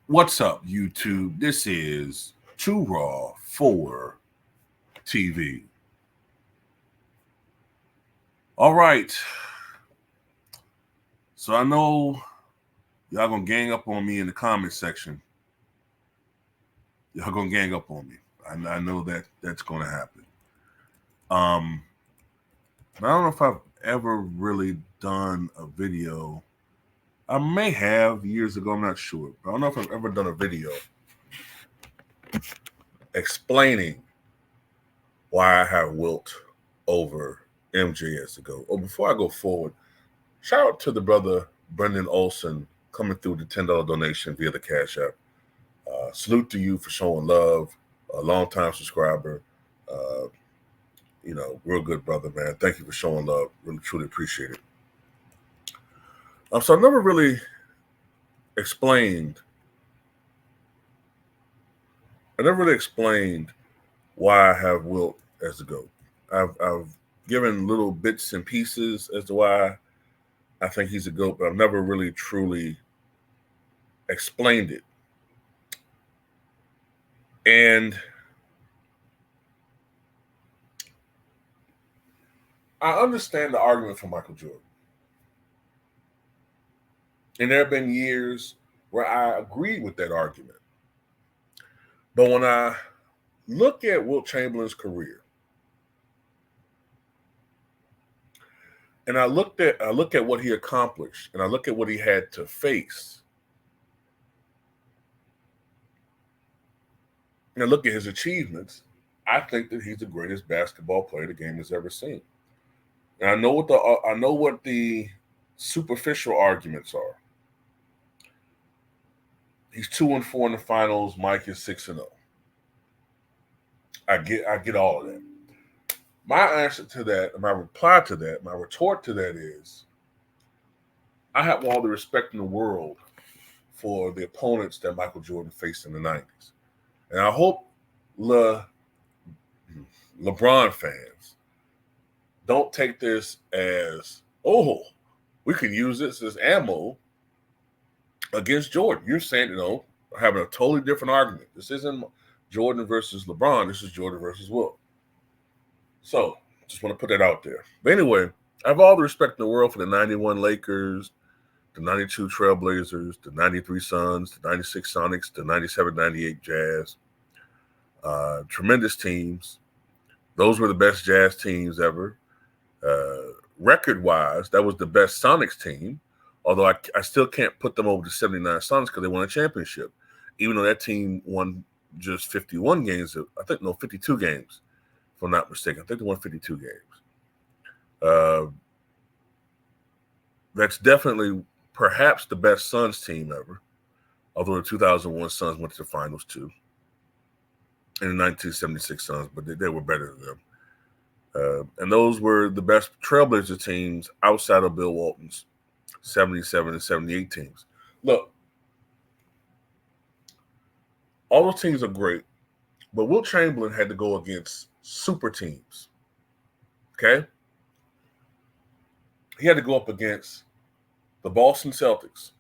What's up, YouTube? This is Too Raw for TV. All right. So I know y'all gonna gang up on me in the comment section. Y'all gonna gang up on me. I know that's gonna happen. But I don't know if I've ever really done a video. I may have years ago. I'm not sure. But I don't know if I've ever done a video explaining why I have Wilt over MJ as to go. Oh, before I go forward, shout out to the brother Brendan Olson coming through the $10 donation via the Cash App. Salute to you for showing love, a longtime subscriber. Uh, real good brother, man. Thank you for showing love. Really, truly appreciate it. So I never really explained. Why I have Wilt as the GOAT. I've given little bits and pieces as to why I think he's a GOAT, but I've never really truly explained it. And I understand the argument for Michael Jordan. And there have been years where I agreed with that argument. But when I look at Wilt Chamberlain's career, and I look at what he accomplished, and I look at what he had to face, and I look at his achievements, I think that he's the greatest basketball player the game has ever seen. And I know what the superficial arguments are. He's 2-4 in the finals. Mike is 6-0. I get all of that. My answer to that, my reply to that, my retort to that is, I have all the respect in the world for the opponents that Michael Jordan faced in the 90s. And I hope LeBron fans don't take this as, oh, we can use this as ammo against Jordan. You're saying, having a totally different argument. This isn't Jordan versus LeBron. This is Jordan versus Wilt. So, just want to put that out there. But anyway, I have all the respect in the world for the 91 Lakers, the 92 Trailblazers, the 93 Suns, the 96 Sonics, the 97-98 Jazz. Tremendous teams. Those were the best Jazz teams ever. Record-wise, that was the best Sonics team, although I still can't put them over the 79 Sonics because they won a championship, even though that team won just 51 games. 52 games, if I'm not mistaken. I think they won 52 games. That's definitely perhaps the best Suns team ever, although the 2001 Suns went to the finals too, and the 1976 Suns, but they were better than them. And those were the best Trailblazer teams outside of Bill Walton's 77 and 78 teams. Look, all those teams are great, but Wilt Chamberlain had to go against super teams. Okay? He had to go up against the Boston Celtics,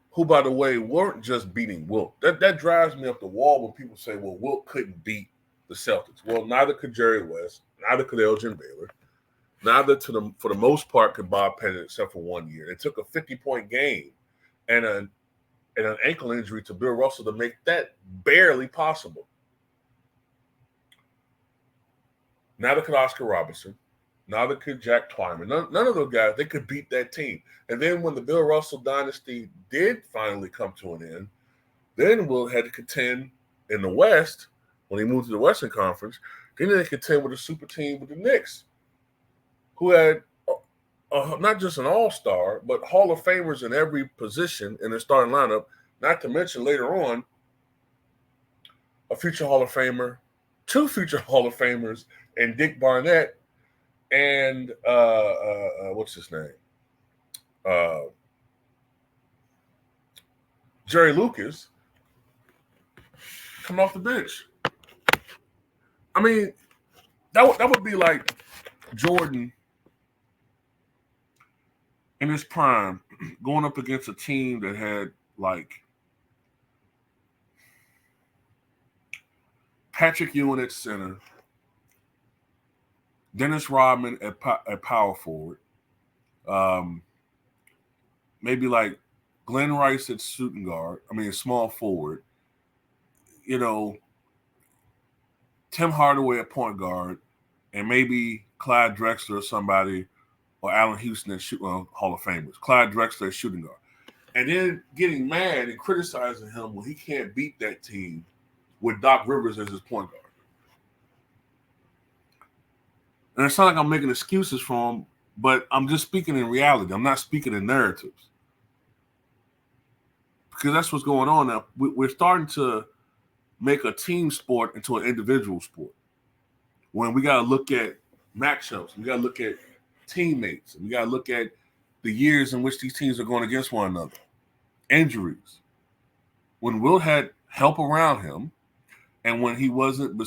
who, by the way, weren't just beating Wilt. That drives me up the wall when people say, well, Wilt couldn't beat the Celtics. Well, neither could Jerry West, neither could Elgin Baylor, neither for the most part could Bob Pettit, except for 1 year. It took a 50-point game and an ankle injury to Bill Russell to make that barely possible. Neither could Oscar Robertson, neither could Jack Twyman. None of those guys, they could beat that team. And then when the Bill Russell dynasty did finally come to an end, then Wilt had to contend in the West. When he moved to the Western Conference, then they contend with a super team with the Knicks, who had not just an all-star, but Hall of Famers in every position in their starting lineup, not to mention later on a future Hall of Famer, 2 future Hall of Famers, and Dick Barnett and what's his name? Jerry Lucas coming off the bench. I mean, that would be like Jordan in his prime, going up against a team that had like Patrick Ewing at center, Dennis Rodman at power forward, maybe like Glenn Rice at shooting guard. I mean, small forward. You know, Tim Hardaway at point guard, and maybe Clyde Drexler or somebody, or Allen Houston at Hall of Famers. Clyde Drexler at shooting guard. And then getting mad and criticizing him when he can't beat that team with Doc Rivers as his point guard. And it's not like I'm making excuses for him, but I'm just speaking in reality. I'm not speaking in narratives. Because that's what's going on now. We're starting to make a team sport into an individual sport. When we got to look at matchups, we got to look at teammates, and we got to look at the years in which these teams are going against one another. Injuries. When Wilt had help around him, and when he wasn't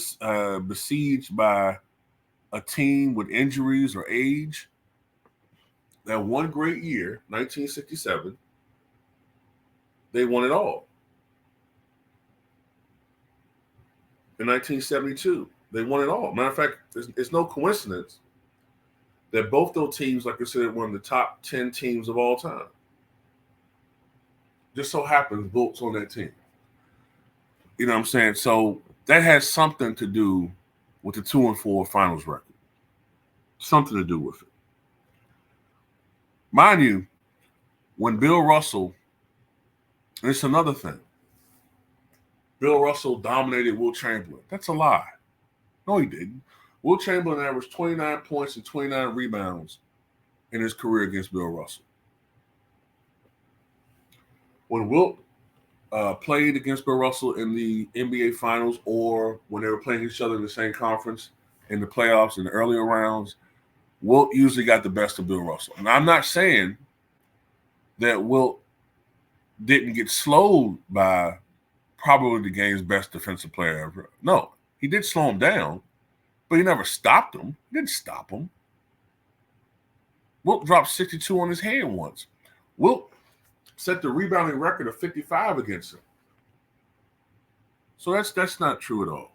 besieged by a team with injuries or age, that one great year, 1967, they won it all. In 1972, they won it all. Matter of fact, it's no coincidence that both those teams are considered one of the top 10 teams of all time. Just so happens Wilt's on that team. You know what I'm saying? So that has something to do with the 2-4 finals record. Something to do with it. Mind you, when Bill Russell, and it's another thing, Bill Russell dominated Wilt Chamberlain. That's a lie. No, he didn't. Wilt Chamberlain averaged 29 points and 29 rebounds in his career against Bill Russell. When Wilt played against Bill Russell in the NBA Finals, or when they were playing each other in the same conference in the playoffs in the earlier rounds, Wilt usually got the best of Bill Russell. Now, I'm not saying that Wilt didn't get slowed by probably the game's best defensive player ever. No, he did slow him down, but he never stopped him. He didn't stop him. Wilt dropped 62 on his hand once. Wilt set the rebounding record of 55 against him. So that's not true at all.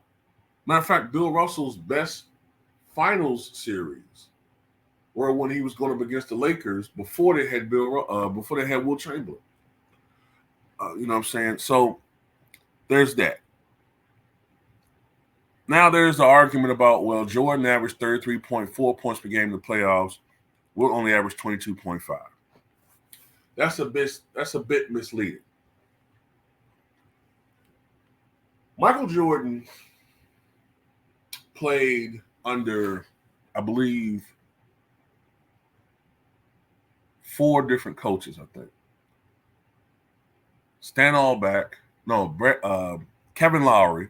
Matter of fact, Bill Russell's best finals series were when he was going up against the Lakers before they had Wilt Chamberlain. You know what I'm saying? So there's that. Now there's the argument about, well, Jordan averaged 33.4 points per game in the playoffs. Wilt only averaged 22.5. That's a bit misleading. Michael Jordan played under, I believe, 4 different coaches, I think. Kevin Lowry,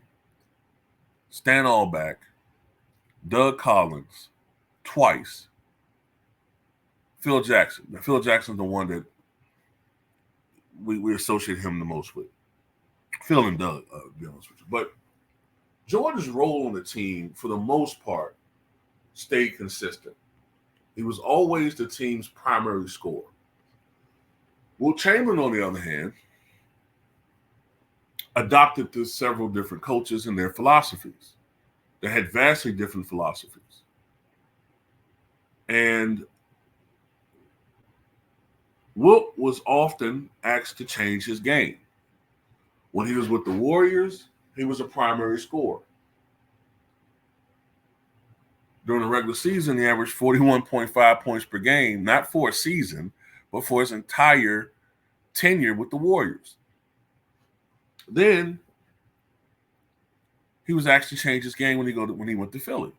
Stan Albeck, Doug Collins, twice. Phil Jackson. Now, Phil Jackson's the one that we associate him the most with. Phil and Doug, to be honest with you. But Jordan's role on the team, for the most part, stayed consistent. He was always the team's primary scorer. Wilt Chamberlain, on the other hand, adopted to several different coaches and their philosophies. They had vastly different philosophies. And Wilt was often asked to change his game. When he was with the Warriors, he was a primary scorer. During the regular season, he averaged 41.5 points per game, not for a season, but for his entire tenure with the Warriors. Then he was asked to change his game when he went to Philly.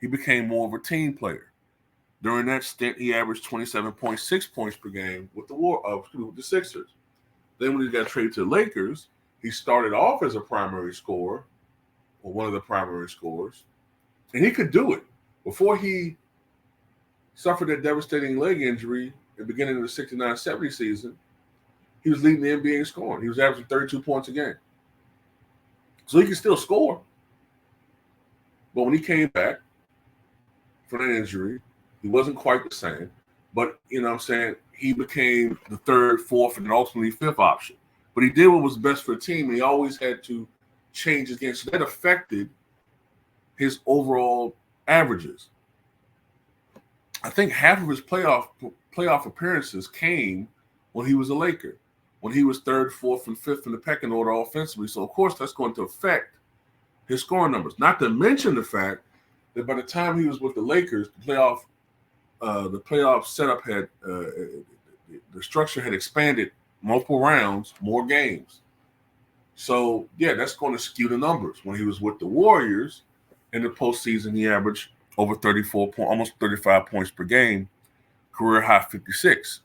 He became more of a team player. During that stint, he averaged 27.6 points per game with the Sixers. Then when he got traded to the Lakers, he started off as a primary scorer, or one of the primary scorers, and he could do it. Before he suffered that devastating leg injury at the beginning of the 69-70 season, he was leading the NBA in scoring. He was averaging 32 points a game. So he could still score. But when he came back from that injury, he wasn't quite the same. But, you know what I'm saying, he became the third, fourth, and ultimately fifth option. But he did what was best for the team, and he always had to change his game. So that affected his overall averages. I think half of his playoff appearances came when he was a Laker, when he was third, fourth, and fifth in the pecking order offensively. So, of course, that's going to affect his scoring numbers. Not to mention the fact that by the time he was with the Lakers, the playoff setup had the structure had expanded multiple rounds, more games. So, yeah, that's going to skew the numbers. When he was with the Warriors in the postseason, he averaged over 34 points, almost 35 points per game, career high 56.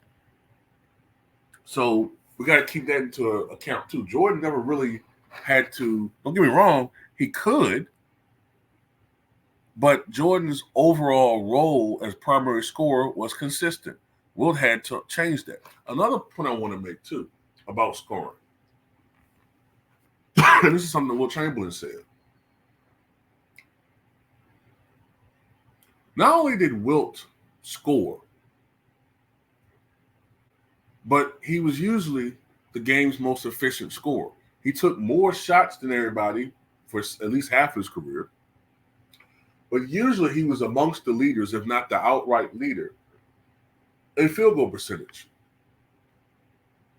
So we got to keep that into account too. Jordan never really had to, don't get me wrong, he could, but Jordan's overall role as primary scorer was consistent. Wilt had to change that. Another point I want to make too about scoring, and this is something that Wilt Chamberlain said. Not only did Wilt score, but he was usually the game's most efficient scorer. He took more shots than everybody for at least half his career, but usually he was amongst the leaders, if not the outright leader, in field goal percentage.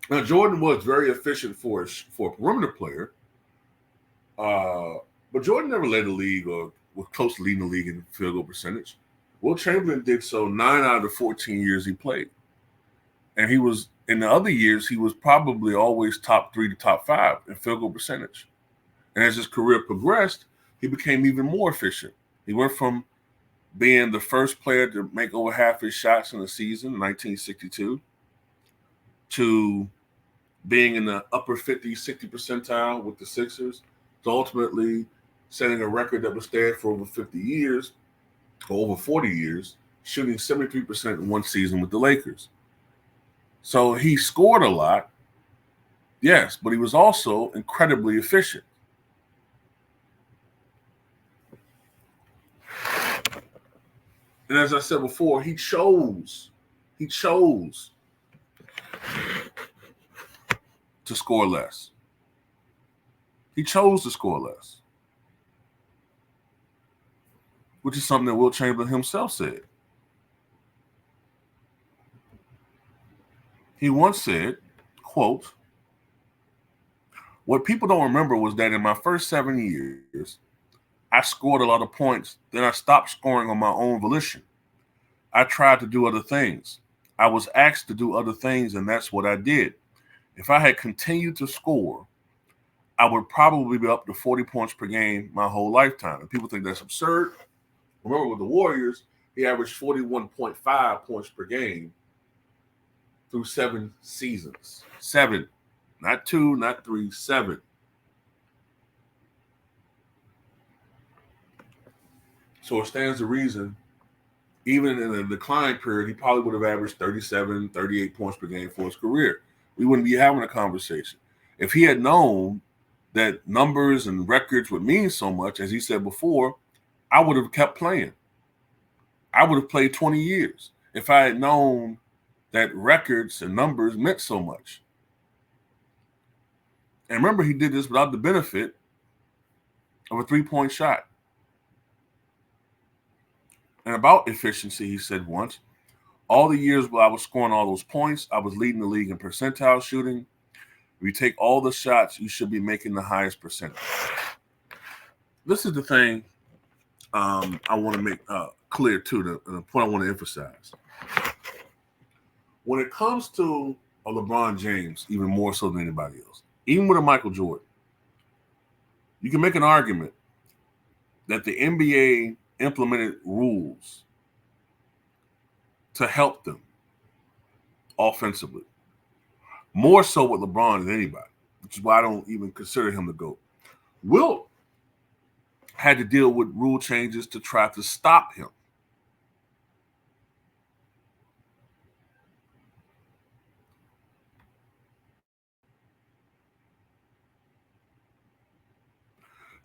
Now, Jordan was very efficient for a perimeter player, but Jordan never led the league or was close to leading the league in field goal percentage. Wilt Chamberlain did so 9 out of the 14 years he played. And he was, in the other years, he was probably always top 3 to top 5 in field goal percentage. And as his career progressed, he became even more efficient. He went from being the first player to make over half his shots in a season in 1962 to being in the upper 50, 60 percentile with the Sixers, to ultimately setting a record that would stand for over 50 years or over 40 years, shooting 73% in one season with the Lakers. So he scored a lot, yes, but he was also incredibly efficient. And as I said before, he chose to score less. He chose to score less, which is something that Wilt Chamberlain himself said. He once said, quote, "What people don't remember was that in my first 7 years, I scored a lot of points. Then I stopped scoring on my own volition. I tried to do other things. I was asked to do other things, and that's what I did. If I had continued to score, I would probably be up to 40 points per game my whole lifetime." And people think that's absurd. Remember, with the Warriors, he averaged 41.5 points per game through 7 seasons. 7. Not 2, not 3, 7. So it stands to reason, even in a decline period, he probably would have averaged 37, 38 points per game for his career. We wouldn't be having a conversation. If he had known that numbers and records would mean so much, as he said before, I would have kept playing. I would have played 20 years if I had known that records and numbers meant so much. And remember, he did this without the benefit of a three-point shot. And about efficiency, he said once, all the years while I was scoring all those points, I was leading the league in percentile shooting. If you take all the shots, you should be making the highest percentage. This is the thing I want to make clear, too, the point I want to emphasize. When it comes to a LeBron James, even more so than anybody else, even with a Michael Jordan, you can make an argument that the NBA implemented rules to help them offensively, more so with LeBron than anybody, which is why I don't even consider him the GOAT. Wilt had to deal with rule changes to try to stop him.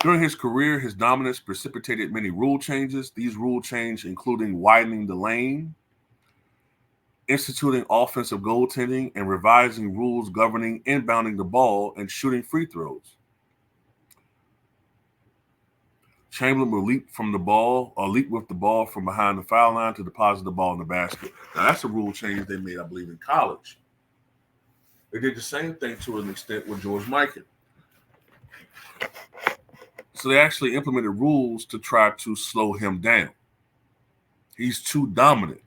During his career, his dominance precipitated many rule changes. These rule changes, including widening the lane, instituting offensive goaltending, and revising rules governing inbounding the ball and shooting free throws. Chamberlain will leap with the ball from behind the foul line to deposit the ball in the basket. Now, that's a rule change they made, I believe, in college. They did the same thing to an extent with George Mikan. So they actually implemented rules to try to slow him down. He's too dominant.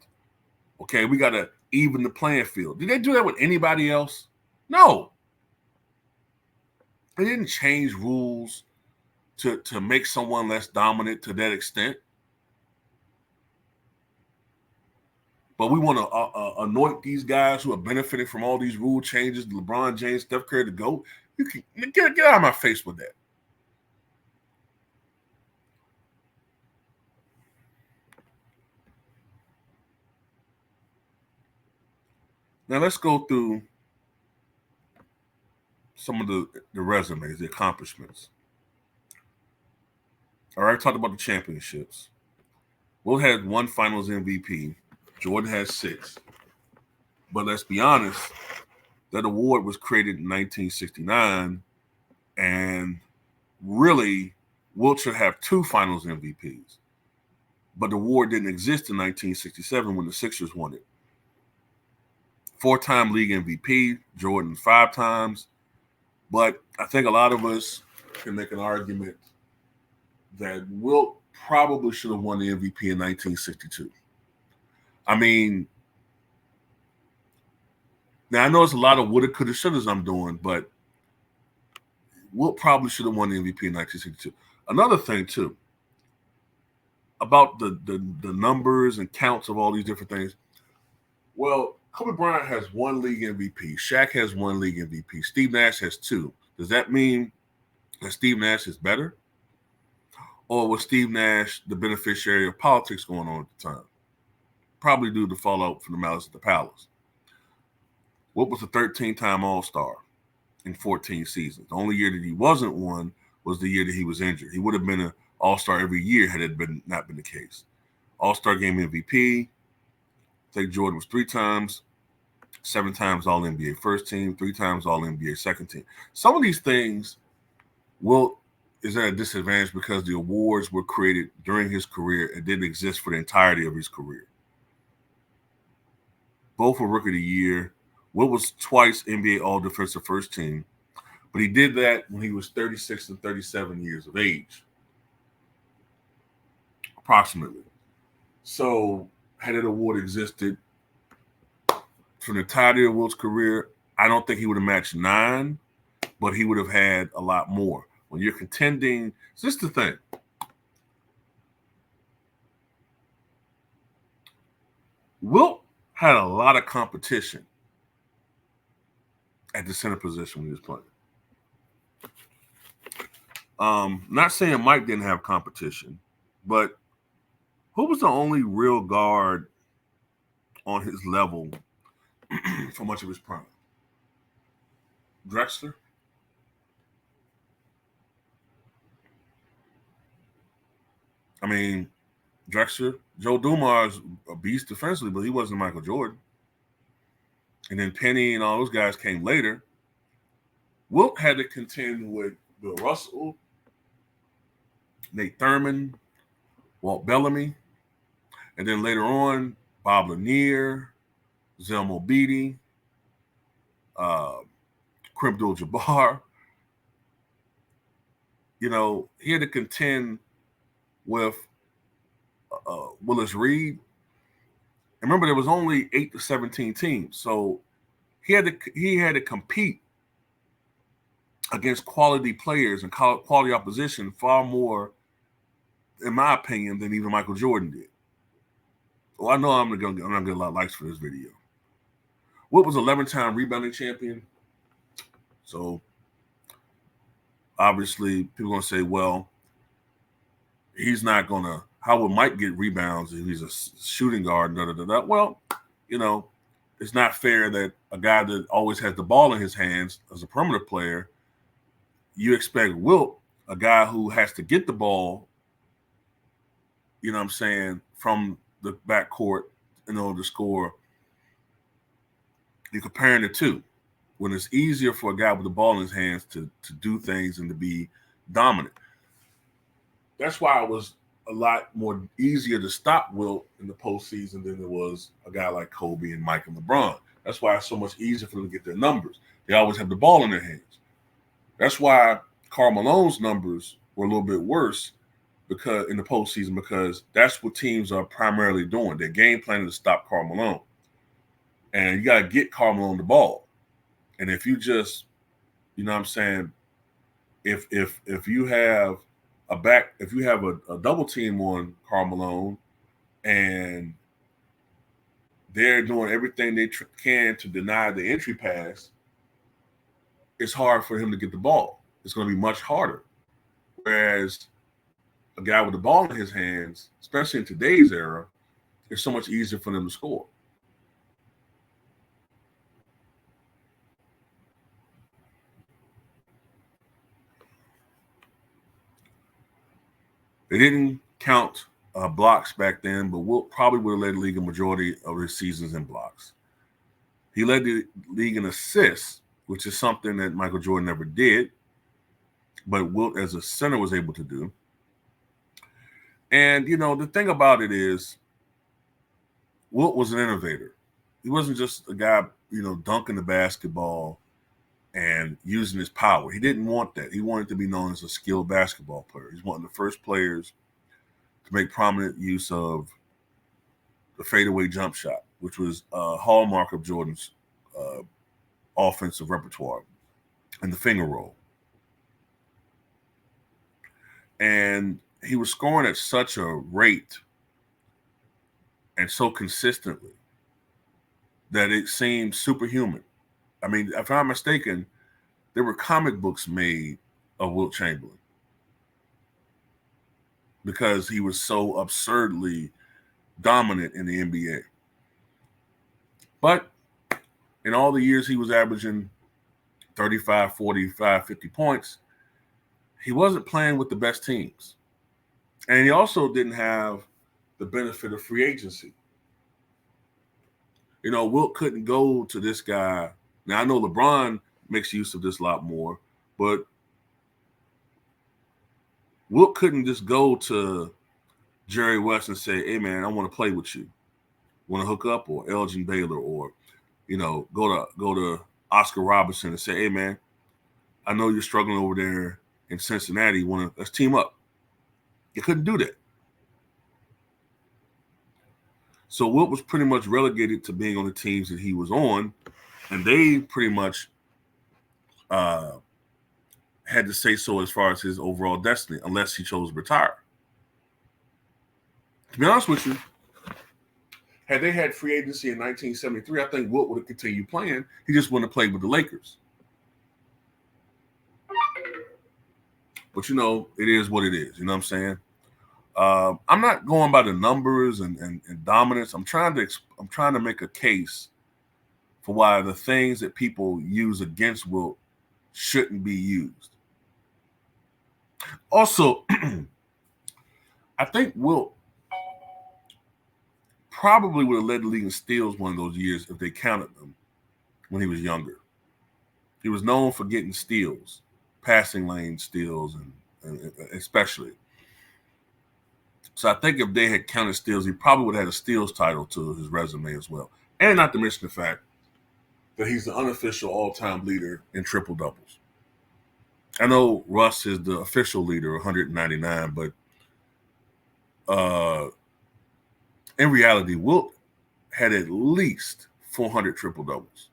Okay, we got to even the playing field. Did they do that with anybody else? No. They didn't change rules to make someone less dominant to that extent. But we want to anoint these guys who are benefiting from all these rule changes, LeBron James, Steph Curry, to go. You can get out of my face with that. Now let's go through some of the resumes, the accomplishments. All right, talked about the championships. Wilt had 1 Finals MVP. Jordan has 6. But let's be honest, that award was created in 1969, and really, Wilt should have 2 Finals MVPs. But the award didn't exist in 1967 when the Sixers won it. 4-time league MVP, Jordan 5 times. But I think a lot of us can make an argument that Wilt probably should have won the MVP in 1962. I mean, now I know it's a lot of woulda, coulda, shouldas I'm doing, but Wilt probably should have won the MVP in 1962. Another thing, too, about the numbers and counts of all these different things. Well, Kobe Bryant has 1 league MVP. Shaq has 1 league MVP. Steve Nash has 2. Does that mean that Steve Nash is better? Or was Steve Nash the beneficiary of politics going on at the time? Probably due to fallout from the Malice at the Palace. Wilt was a 13-time All-Star in 14 seasons. The only year that he wasn't one was the year that he was injured. He would have been an All-Star every year had it not been the case. All-Star Game MVP. I think Jordan was 3 times, 7 times All-NBA first team, 3 times All-NBA second team. Some of these things, Wilt is at a disadvantage because the awards were created during his career and didn't exist for the entirety of his career. Both were Rookie of the Year. Wilt was twice NBA All-Defensive First Team, but he did that when he was 36 and 37 years of age, approximately. So had that award existed for the entirety of Wilt's career, I don't think he would have matched 9, but he would have had a lot more. When you're contending, so this is the thing. Wilt had a lot of competition at the center position when he was playing. Not saying Mike didn't have competition, but who was the only real guard on his level for much of his prime? Drexler? I mean, Drexler, Joe Dumars, a beast defensively, but he wasn't Michael Jordan. And then Penny and all those guys came later. Wilt had to contend with Bill Russell, Nate Thurman, Walt Bellamy, and then later on, Bob Lanier, Zelmo Beatty, Kareem Abdul-Jabbar. You know, he had to contend with Willis Reed. And remember, there was only 8 to 17 teams, so he had to compete against quality players and quality opposition far more, in my opinion, than even Michael Jordan did. Well, I know I'm not gonna get a lot of likes for this video. Wilt was 11-time rebounding champion. So obviously people are gonna say, well, he's not gonna. How would Mike get rebounds if he's a shooting guard? Well, you know, it's not fair that a guy that always has the ball in his hands as a perimeter player, you expect Wilt, a guy who has to get the ball, you know what I'm saying, from the backcourt in order to score, you're comparing the two. When it's easier for a guy with the ball in his hands to do things and to be dominant. That's why it was a lot more easier to stop Wilt in the postseason than it was a guy like Kobe and Mike and LeBron. That's why it's so much easier for them to get their numbers. They always have the ball in their hands. That's why Karl Malone's numbers were a little bit worse because in the postseason, because that's what teams are primarily doing. They're game planning to stop Karl Malone. And you got to get Karl Malone the ball. And if you just, you know what I'm saying, if you have a double team on Karl Malone and they're doing everything they can to deny the entry pass, it's hard for him to get the ball. It's going to be much harder. Whereas a guy with the ball in his hands, especially in today's era, it's so much easier for them to score. They didn't count blocks back then, but Wilt probably would have led the league a majority of his seasons in blocks. He led the league in assists, which is something that Michael Jordan never did, but Wilt as a center was able to do. And, you know, the thing about it is Wilt was an innovator. He wasn't just a guy, you know, dunking the basketball and using his power. He didn't want that. He wanted to be known as a skilled basketball player. He's one of the first players to make prominent use of the fadeaway jump shot, which was a hallmark of Jordan's offensive repertoire, and the finger roll. And he was scoring at such a rate and so consistently that it seemed superhuman. I mean, if I'm not mistaken, there were comic books made of Wilt Chamberlain because he was so absurdly dominant in the NBA. But in all the years he was averaging 35, 45, 50 points, he wasn't playing with the best teams. And he also didn't have the benefit of free agency. You know, Wilt couldn't go to this guy. Now, I know LeBron makes use of this a lot more, but Wilt couldn't just go to Jerry West and say, hey, man, I want to play with you. Want to hook up? Or Elgin Baylor, or, you know, go to Oscar Robertson and say, hey, man, I know you're struggling over there in Cincinnati. Let's team up. You couldn't do that. So Wilt was pretty much relegated to being on the teams that he was on, and they pretty much had to say so as far as his overall destiny, unless he chose to retire. To be honest with you, had they had free agency in 1973, I think Wilt would have continued playing. He just wouldn't have played with the Lakers. But, you know, it is what it is. You know what I'm saying? I'm not going by the numbers and dominance. I'm trying to make a case for why the things that people use against Wilt shouldn't be used. Also, I think Wilt probably would have led the league in steals one of those years if they counted them when he was younger. He was known for getting steals, passing lane steals, and especially. So I think if they had counted steals, he probably would have had a steals title to his resume as well. And not to mention the fact that he's the unofficial all-time leader in triple-doubles. I know Russ is the official leader, 199, but in reality, Wilt had at least 400 triple-doubles.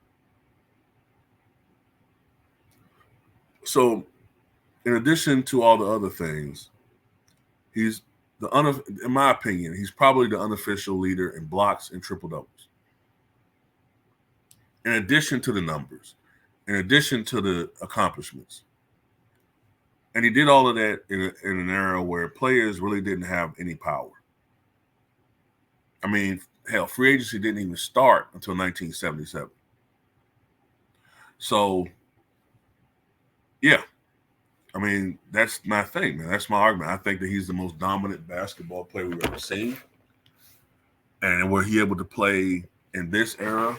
So in addition to all the other things, he's in my opinion, he's probably the unofficial leader in blocks and triple-doubles. In addition to the numbers, in addition to the accomplishments. And he did all of that in an era where players really didn't have any power. I mean, hell, free agency didn't even start until 1977. So, yeah. I mean, that's my thing, man. That's my argument. I think that he's the most dominant basketball player we've ever seen. And were he able to play in this era,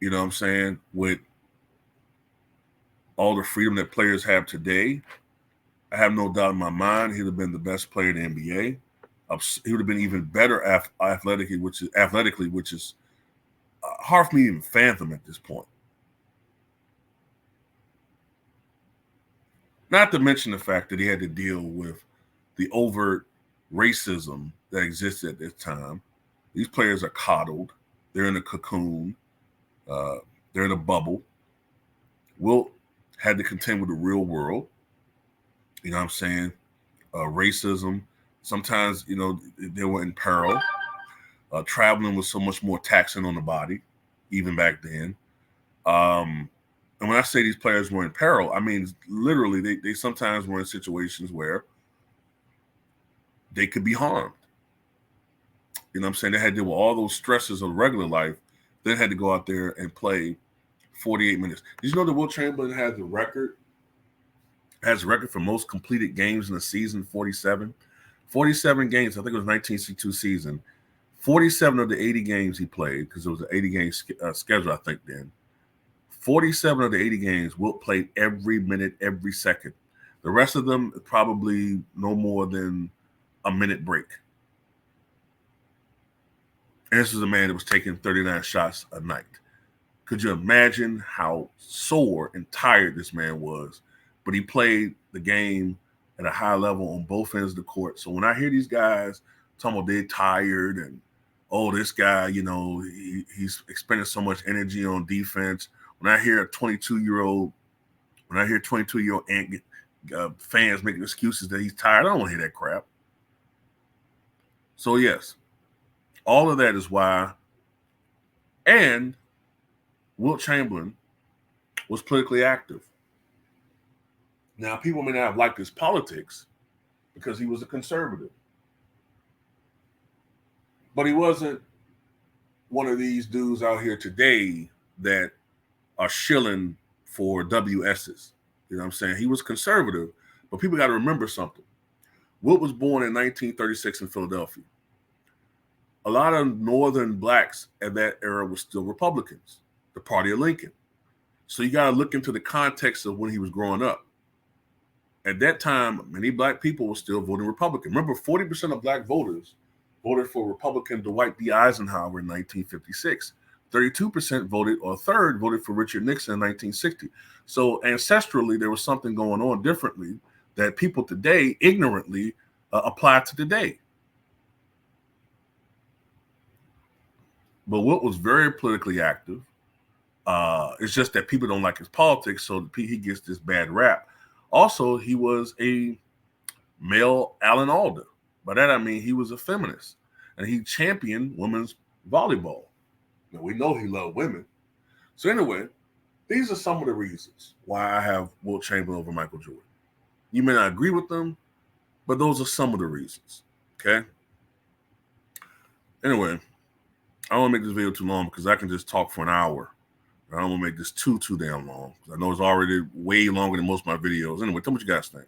You know what I'm saying? With all the freedom that players have today, I have no doubt in my mind he'd have been the best player in the NBA. He would have been even better athletically, which is hard for me to even fathom at this point. Not to mention the fact that he had to deal with the overt racism that existed at this time. These players are coddled. They're in a cocoon. They're in a bubble. Wilt had to contend with the real world. You know what I'm saying? Racism. Sometimes, they were in peril. Traveling was so much more taxing on the body, even back then. And when I say these players were in peril, I mean literally they sometimes were in situations where they could be harmed. You know what I'm saying? They had to deal with all those stresses of regular life, then had to go out there and play 48 minutes. Did you know that Wilt Chamberlain has a record for most completed games in a season, 47? 47 games, I think it was 1962 season. 47 of the 80 games he played, because it was an 80-game schedule, I think, then. 47 of the 80 games, Wilt played every minute, every second. The rest of them, probably no more than a minute break. And this was a man that was taking 39 shots a night. Could you imagine how sore and tired this man was? But he played the game at a high level on both ends of the court. So when I hear these guys talking about they're tired and, oh, this guy, he's expending so much energy on defense. When I hear 22-year-old fans making excuses that he's tired, I don't want to hear that crap. So yes, all of that is why. And Wilt Chamberlain was politically active. Now, people may not have liked his politics because he was a conservative. But he wasn't one of these dudes out here today that are shilling for WS's. You know what I'm saying? He was conservative, but people got to remember something. Wilt was born in 1936 in Philadelphia. A lot of northern blacks at that era were still Republicans, the party of Lincoln. So you got to look into the context of when he was growing up. At that time, many black people were still voting Republican. Remember, 40% of black voters voted for Republican Dwight D. Eisenhower in 1956. 32% voted, or a third voted for Richard Nixon in 1960. So ancestrally, there was something going on differently that people today ignorantly apply to today. But Wilt was very politically active. It's just that people don't like his politics, so he gets this bad rap. Also, he was a male Alan Alda. By that I mean he was a feminist, and he championed women's volleyball. Now, we know he loved women. So anyway, these are some of the reasons why I have Wilt Chamberlain over Michael Jordan. You may not agree with them, but those are some of the reasons, okay? Anyway, I don't want to make this video too long because I can just talk for an hour. I don't want to make this too damn long because I know it's already way longer than most of my videos. Anyway, tell me what you guys think.